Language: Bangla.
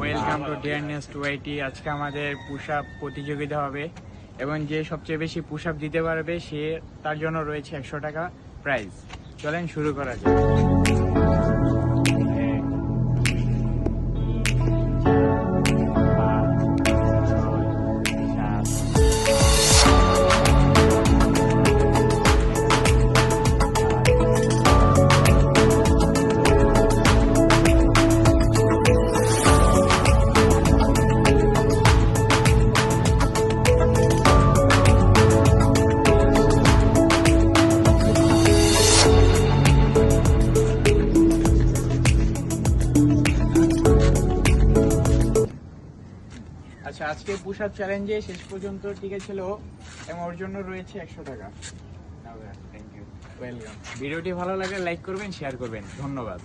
Welcome to dearness to IT. আজকে আমাদের পুশ আপ প্রতিযোগিতা হবে এবং যে সবচেয়ে বেশি পুশ আপ দিতে পারবে সে তার জন্য রয়েছে 100 টাকা প্রাইজ। চলেন শুরু করা যাক। আচ্ছা, আজকে পুশ আপ চ্যালেঞ্জে শেষ পর্যন্ত টিকে ছিল এবং ওর জন্য রয়েছে 100 টাকা। Thank you, welcome. ভিডিওটি ভালো লাগলে লাইক করবেন, শেয়ার করবেন। ধন্যবাদ।